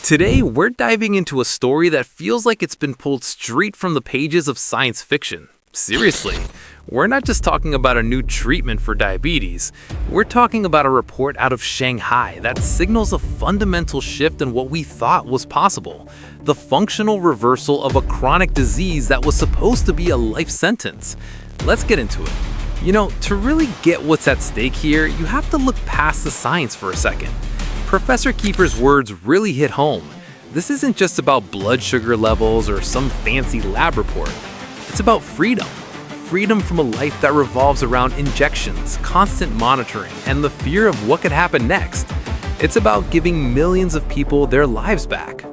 Today, we're diving into a story that feels like it's been pulled straight from the pages of science fiction. Seriously, we're not just talking about a new treatment for diabetes. We're talking about a report out of Shanghai that signals a fundamental shift in what we thought was possible: the functional reversal of a chronic disease that was supposed to be a life sentence. Let's get into it. To really get what's at stake here, you have to look past the science for a second. Professor Kiefer's words really hit home. This isn't just about blood sugar levels or some fancy lab report. It's about freedom. Freedom from a life that revolves around injections, constant monitoring, and the fear of what could happen next. It's about giving millions of people their lives back.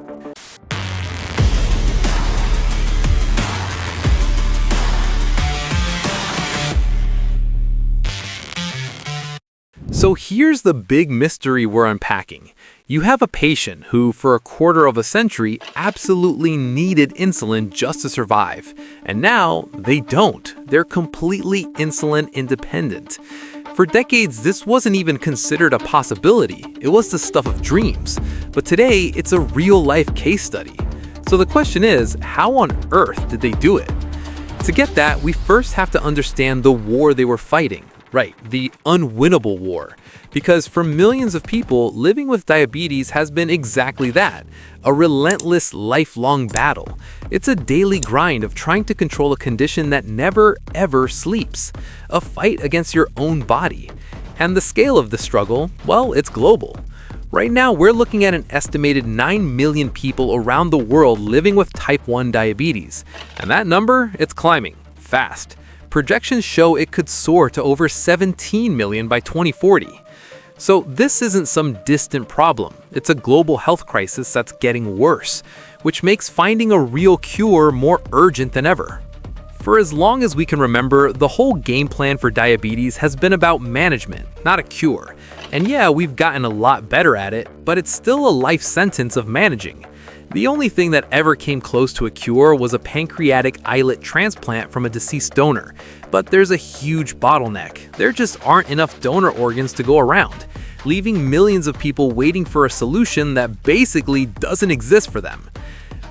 So here's the big mystery we're unpacking. You have a patient who, for a quarter of a century, absolutely needed insulin just to survive. And now, they don't. They're completely insulin independent. For decades, this wasn't even considered a possibility. It was the stuff of dreams. But today, it's a real-life case study. So the question is, how on earth did they do it? To get that, we first have to understand the war they were fighting. Right, the unwinnable war. Because for millions of people, living with diabetes has been exactly that, a relentless, lifelong battle. It's a daily grind of trying to control a condition that never, ever sleeps, a fight against your own body. And the scale of the struggle, well, it's global. Right now, we're looking at an estimated 9 million people around the world living with type 1 diabetes. And that number, it's climbing, fast. Projections show it could soar to over 17 million by 2040. So this isn't some distant problem. It's a global health crisis that's getting worse, which makes finding a real cure more urgent than ever. For as long as we can remember, the whole game plan for diabetes has been about management, not a cure. And yeah, we've gotten a lot better at it, but it's still a life sentence of managing. The only thing that ever came close to a cure was a pancreatic islet transplant from a deceased donor. But there's a huge bottleneck. There just aren't enough donor organs to go around, leaving millions of people waiting for a solution that basically doesn't exist for them.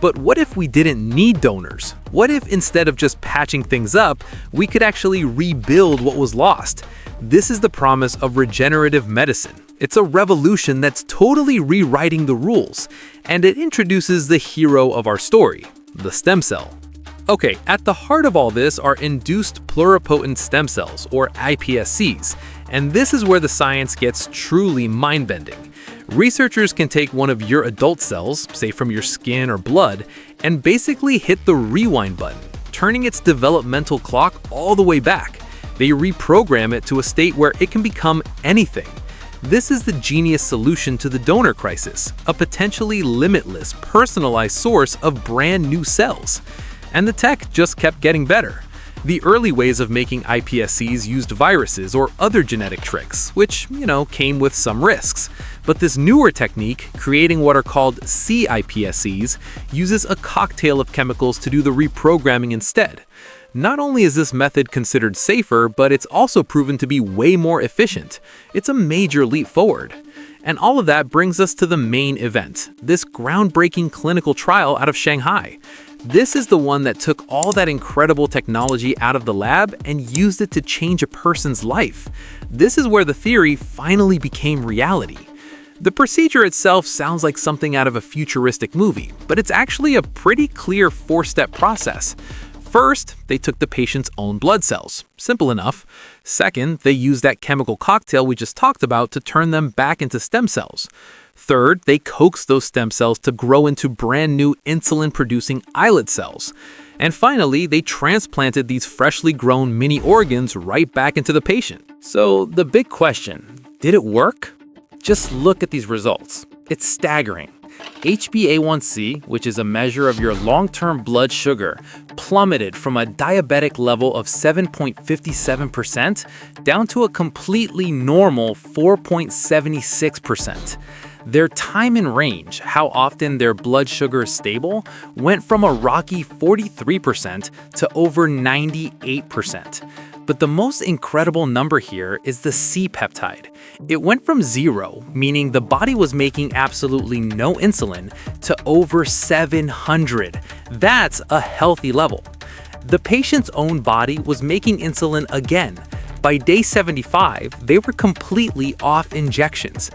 But what if we didn't need donors? What if instead of just patching things up, we could actually rebuild what was lost? This is the promise of regenerative medicine. It's a revolution that's totally rewriting the rules, and it introduces the hero of our story, the stem cell. Okay, at the heart of all this are induced pluripotent stem cells, or iPSCs, and this is where the science gets truly mind-bending. Researchers can take one of your adult cells, say from your skin or blood, and basically hit the rewind button, turning its developmental clock all the way back. They reprogram it to a state where it can become anything. This is the genius solution to the donor crisis, a potentially limitless, personalized source of brand new cells. And the tech just kept getting better. The early ways of making iPSCs used viruses or other genetic tricks, which, came with some risks. But this newer technique, creating what are called cIPSCs, uses a cocktail of chemicals to do the reprogramming instead. Not only is this method considered safer, but it's also proven to be way more efficient. It's a major leap forward. And all of that brings us to the main event, this groundbreaking clinical trial out of Shanghai. This is the one that took all that incredible technology out of the lab and used it to change a person's life. This is where the theory finally became reality. The procedure itself sounds like something out of a futuristic movie, but it's actually a pretty clear four-step process. First, they took the patient's own blood cells. Simple enough. Second, they used that chemical cocktail we just talked about to turn them back into stem cells. Third, they coaxed those stem cells to grow into brand new insulin-producing islet cells. And finally, they transplanted these freshly grown mini organs right back into the patient. So the big question, did it work? Just look at these results. It's staggering. HbA1c, which is a measure of your long-term blood sugar, plummeted from a diabetic level of 7.57% down to a completely normal 4.76%. Their time in range, how often their blood sugar is stable, went from a rocky 43% to over 98%. But the most incredible number here is the C-peptide. It went from 0, meaning the body was making absolutely no insulin, to over 700. That's a healthy level. The patient's own body was making insulin again. By day 75, they were completely off injections.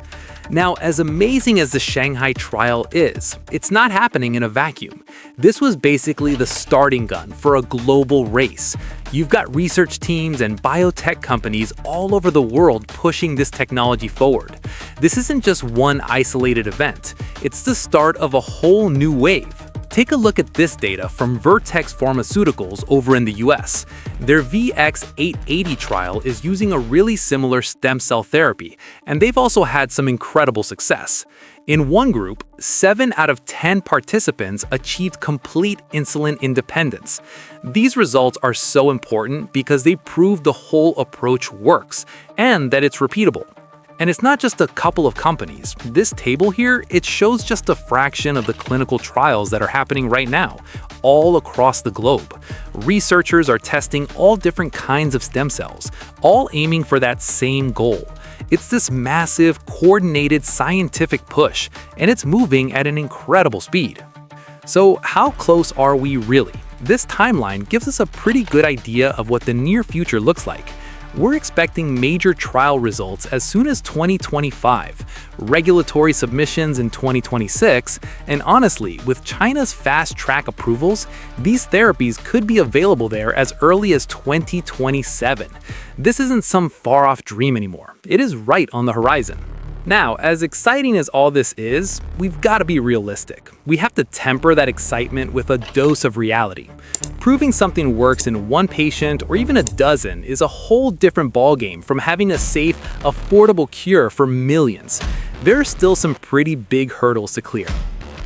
Now, as amazing as the Shanghai trial is, it's not happening in a vacuum. This was basically the starting gun for a global race. You've got research teams and biotech companies all over the world pushing this technology forward. This isn't just one isolated event. It's the start of a whole new wave. Take a look at this data from Vertex Pharmaceuticals over in the US. Their VX-880 trial is using a really similar stem cell therapy, and they've also had some incredible success. In one group, 7 out of 10 participants achieved complete insulin independence. These results are so important because they prove the whole approach works and that it's repeatable. And it's not just a couple of companies. This table here, it shows just a fraction of the clinical trials that are happening right now, all across the globe. Researchers are testing all different kinds of stem cells, all aiming for that same goal. It's this massive, coordinated scientific push, and it's moving at an incredible speed. So how close are we really? This timeline gives us a pretty good idea of what the near future looks like. We're expecting major trial results as soon as 2025, regulatory submissions in 2026, and honestly, with China's fast-track approvals, these therapies could be available there as early as 2027. This isn't some far-off dream anymore. It is right on the horizon. Now, as exciting as all this is, we've got to be realistic. We have to temper that excitement with a dose of reality. Proving something works in one patient or even a dozen is a whole different ballgame from having a safe, affordable cure for millions. There are still some pretty big hurdles to clear.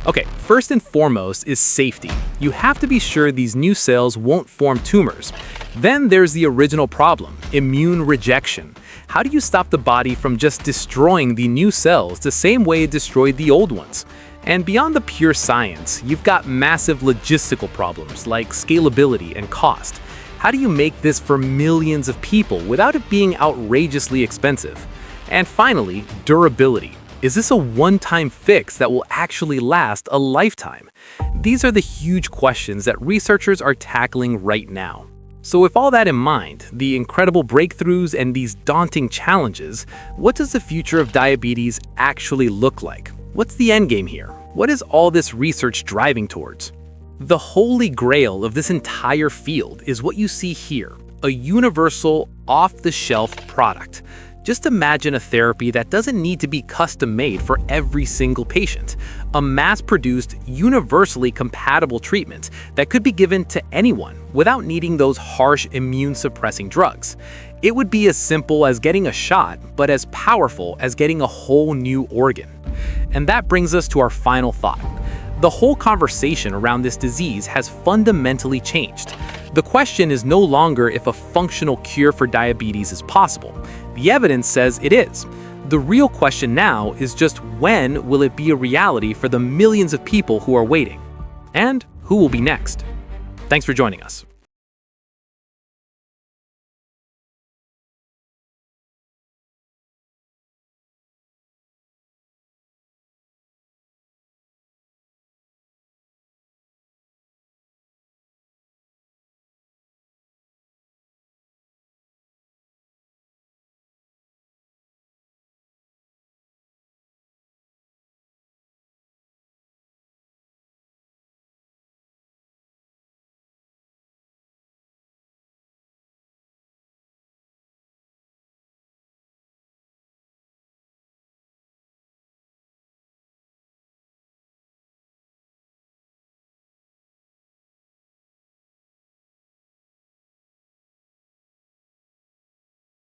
Okay, first and foremost is safety. You have to be sure these new cells won't form tumors. Then there's the original problem, immune rejection. How do you stop the body from just destroying the new cells the same way it destroyed the old ones? And beyond the pure science, you've got massive logistical problems like scalability and cost. How do you make this for millions of people without it being outrageously expensive? And finally, durability. Is this a one-time fix that will actually last a lifetime? These are the huge questions that researchers are tackling right now. So with all that in mind, the incredible breakthroughs and these daunting challenges, what does the future of diabetes actually look like? What's the endgame here? What is all this research driving towards? The holy grail of this entire field is what you see here, a universal, off-the-shelf product. Just imagine a therapy that doesn't need to be custom-made for every single patient. A mass-produced, universally compatible treatment that could be given to anyone without needing those harsh immune-suppressing drugs. It would be as simple as getting a shot, but as powerful as getting a whole new organ. And that brings us to our final thought. The whole conversation around this disease has fundamentally changed. The question is no longer if a functional cure for diabetes is possible. The evidence says it is. The real question now is just when will it be a reality for the millions of people who are waiting? And who will be next? Thanks for joining us.